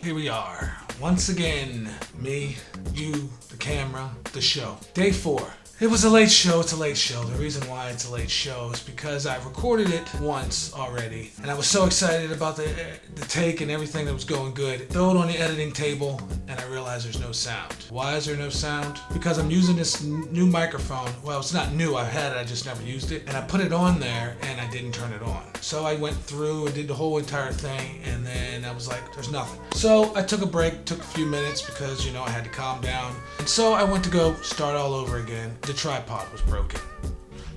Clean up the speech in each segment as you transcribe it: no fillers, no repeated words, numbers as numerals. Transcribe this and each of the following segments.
Here we are. Once again, me, you, the camera, the show. Day 4. It was a late show. It's a late show. The reason why it's a late show is because I recorded it once already, and I was so excited about the take and everything that was going good. Throw it on the editing table, and I realized there's no sound. Why is there no sound? Because I'm using this new microphone. Well, it's not new. I've had it. I just never used it. And I put it on there, and I didn't turn it on. So I went through and did the whole entire thing, and then I was like, there's nothing. So I took a break, took a few minutes because, I had to calm down. And so I went to go start all over again. The tripod was broken.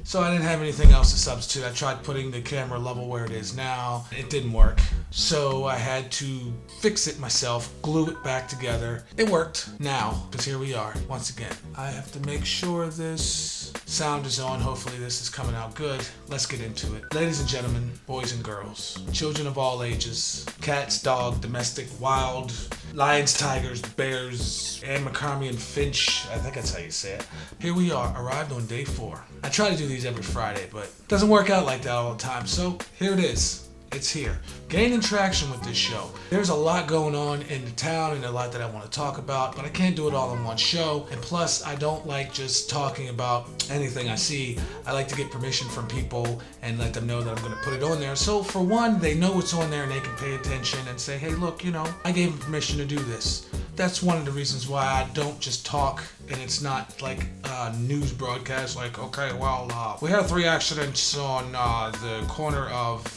So I didn't have anything else to substitute. I tried putting the camera level where it is now. It didn't work. So I had to fix it myself, glue it back together. It worked now, because here we are once again. I have to make sure this sound is on. Hopefully this is coming out good. Let's get into it. Ladies and gentlemen, boys and girls, children of all ages, cats, dog, domestic, wild, lions, tigers, bears, and Abercrombie and Finch. I think that's how you say it. Here we are, arrived on day 4. I try to do these every Friday, but it doesn't work out like that all the time. So here it is. It's here. Gaining traction with this show. There's a lot going on in the town and a lot that I want to talk about, but I can't do it all in one show. And plus, I don't like just talking about anything I see. I like to get permission from people and let them know that I'm going to put it on there. So for one, they know it's on there and they can pay attention and say, hey, look, I gave them permission to do this. That's one of the reasons why I don't just talk, and it's not like a news broadcast like, okay, well, we had 3 accidents on the corner of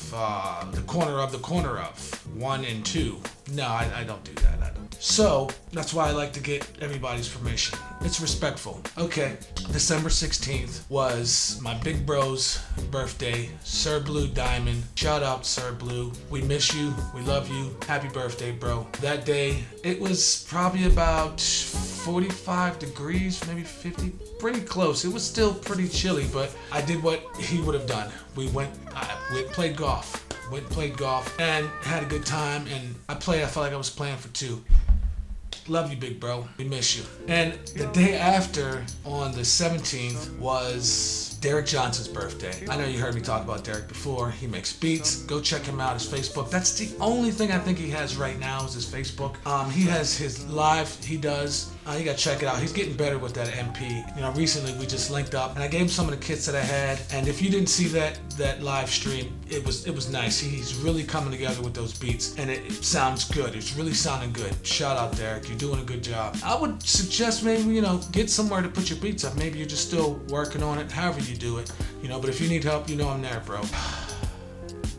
1 and 2. No, I don't do that. I don't. So that's why I like to get everybody's permission. It's respectful. Okay, December 16th was my big bro's birthday, Sir Blue Diamond. Shout out Sir Blue. We miss you. We love you. Happy birthday, bro. That day, it was probably about 45 degrees, maybe 50. Pretty close. It was still pretty chilly, but I did what he would have done. We played golf. Went and played golf and had a good time, and I felt like I was playing for 2. Love you, big bro. We miss you. And the day after, on the 17th, was Derek Johnson's birthday. I know you heard me talk about Derek before. He makes beats. Go check him out, his Facebook. That's the only thing I think he has right now is his Facebook. He has his live he does. You gotta check it out. He's getting better with that MP. Recently we just linked up and I gave him some of the kits that I had. And if you didn't see that live stream, it was nice. He's really coming together with those beats and it sounds good. It's really sounding good. Shout out, Derek. You're doing a good job. I would suggest maybe, get somewhere to put your beats up. Maybe you're just still working on it, however you do it. But if you need help, I'm there, bro.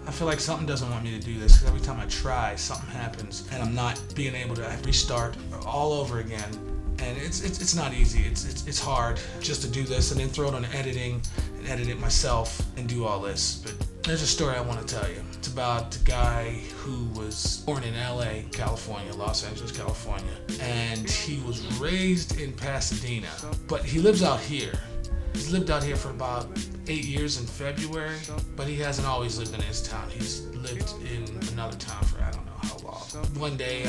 I feel like something doesn't want me to do this because every time I try, something happens and I'm not being able to restart all over again. And it's not easy. It's hard just to do this and then throw it on editing and edit it myself and do all this. But there's a story I want to tell you. It's about a guy who was born in LA, California, Los Angeles, California, and he was raised in Pasadena, but he lives out here. He's lived out here for about 8 years in February, but he hasn't always lived in his town. He's lived in another town for I don't know how long. One day,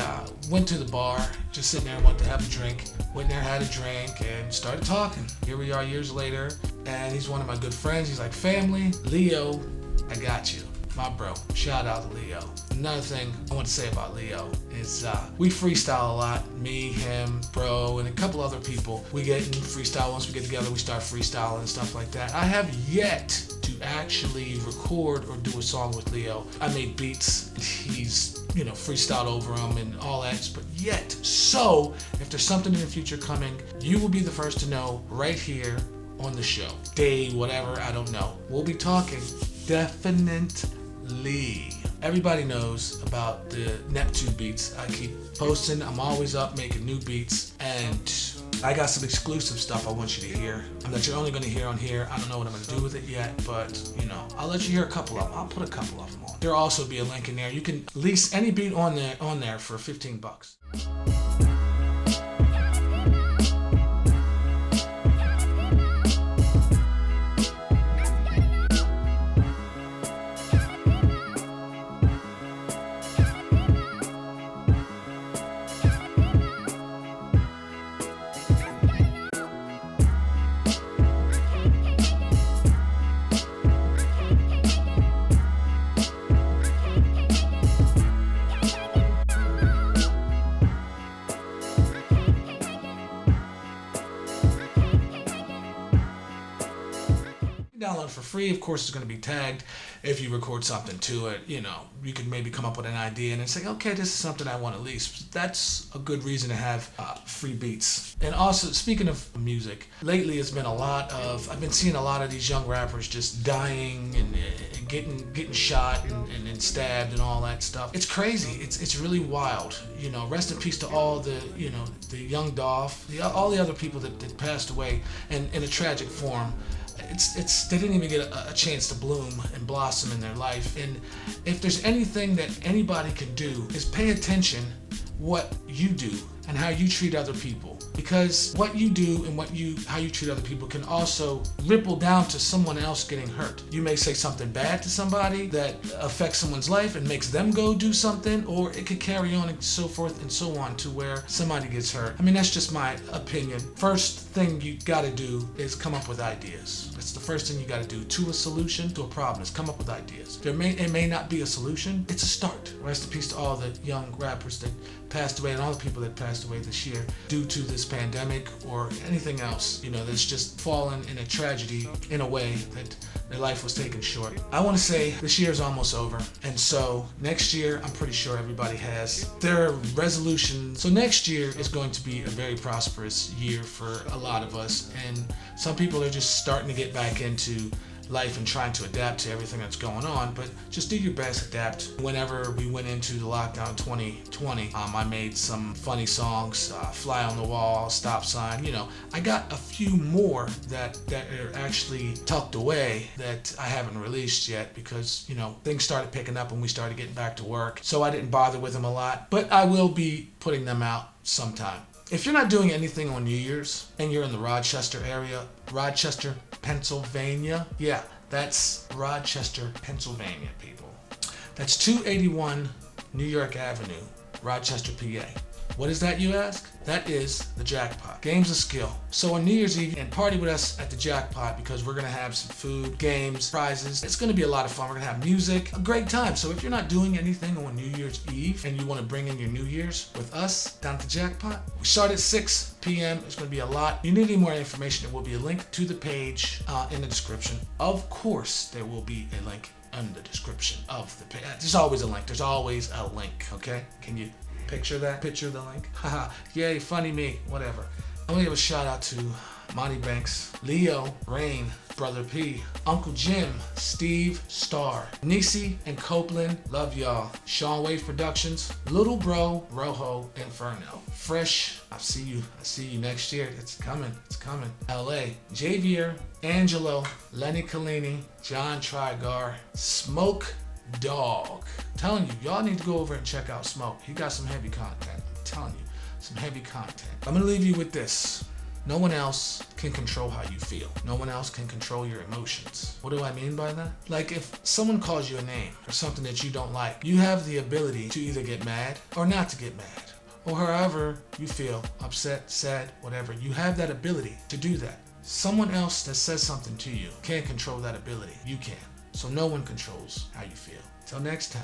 went to the bar, just sitting there, wanted to have a drink. Went there, had a drink, and started talking. Here we are years later, and he's one of my good friends. He's like family. Leo, I got you. My bro. Shout out to Leo. Another thing I want to say about Leo is we freestyle a lot. Me, him, bro, and a couple other people. We get in freestyle. Once we get together, we start freestyling and stuff like that. I have yet to actually record or do a song with Leo. I made beats. He's, freestyled over them and all that, but yet. So, if there's something in the future coming, you will be the first to know right here on the show. Day, whatever, I don't know. We'll be talking definitely. Everybody knows about the Neptune beats. I keep posting. I'm always up making new beats, and I got some exclusive stuff I want you to hear that you're only going to hear on here. I don't know what I'm going to do with it yet, but I'll let you hear a couple of them. I'll put a couple of them on. There'll also be a link in there. You can lease any beat on there for $15. free. Of course, it's going to be tagged if you record something to it. You know, you could maybe come up with an idea and say, okay, this is something I want to release. That's a good reason to have free beats. And also, speaking of music, lately it's been I've been seeing a lot of these young rappers just dying and getting shot and stabbed and all that stuff. It's crazy. It's really wild. You know, rest in peace to all the young Dolph, all the other people that passed away and in a tragic form. They didn't even get a chance to bloom and blossom in their life. And if there's anything that anybody can do is pay attention what you do and how you treat other people, because what you do and how you treat other people can also ripple down to someone else getting hurt. You may say something bad to somebody that affects someone's life and makes them go do something, or it could carry on and so forth and so on to where somebody gets hurt. I mean, that's just my opinion. First thing you gotta do is come up with ideas. That's the first thing you gotta do to a solution, to a problem, is come up with ideas. It may not be a solution, it's a start. Rest in peace to all the young rappers that passed away and all the people that passed away this year due to this pandemic or anything else, that's just fallen in a tragedy in a way that their life was taken short. I want to say this year is almost over, and so next year I'm pretty sure everybody has their resolutions. So next year is going to be a very prosperous year for a lot of us, and some people are just starting to get back into life and trying to adapt to everything that's going on, but just do your best, adapt. Whenever we went into the lockdown 2020, I made some funny songs, Fly on the Wall, Stop Sign, I got a few more that are actually tucked away that I haven't released yet because, things started picking up when we started getting back to work, so I didn't bother with them a lot, but I will be putting them out sometime. If you're not doing anything on New Year's and you're in the Rochester area, Rochester, Pennsylvania, yeah, that's Rochester, Pennsylvania, people. That's 281 New York Avenue, Rochester, PA. What is that, you ask? That is the Jackpot. Games of skill. So on New Year's Eve, and party with us at the Jackpot because we're going to have some food, games, prizes. It's going to be a lot of fun. We're going to have music, a great time. So if you're not doing anything on New Year's Eve and you want to bring in your New Year's with us down at the Jackpot, we start at 6 p.m. It's going to be a lot. If you need any more information, there will be a link to the page in the description. Of course, there will be a link in the description of the page. There's always a link. There's always a link, okay? Can you picture that? Picture the link? Haha, yay, funny me, whatever. I want to give a shout out to Monty Banks, Leo, Rain, Brother P, Uncle Jim, Steve, Star, Nisi and Copeland, love y'all. Sean Wave Productions, Little Bro, Rojo, Inferno. Fresh, I see you next year. It's coming. LA, Javier, Angelo, Lenny Collini, John Trigar, Smoke Dog. I'm telling you, y'all need to go over and check out Smoke. He got some heavy content. I'm telling you, some heavy content. I'm gonna leave you with this. No one else can control how you feel. No one else can control your emotions. What do I mean by that? Like if someone calls you a name or something that you don't like, you have the ability to either get mad or not to get mad. Or however you feel, upset, sad, whatever. You have that ability to do that. Someone else that says something to you can't control that ability. You can. So no one controls how you feel. Till next time.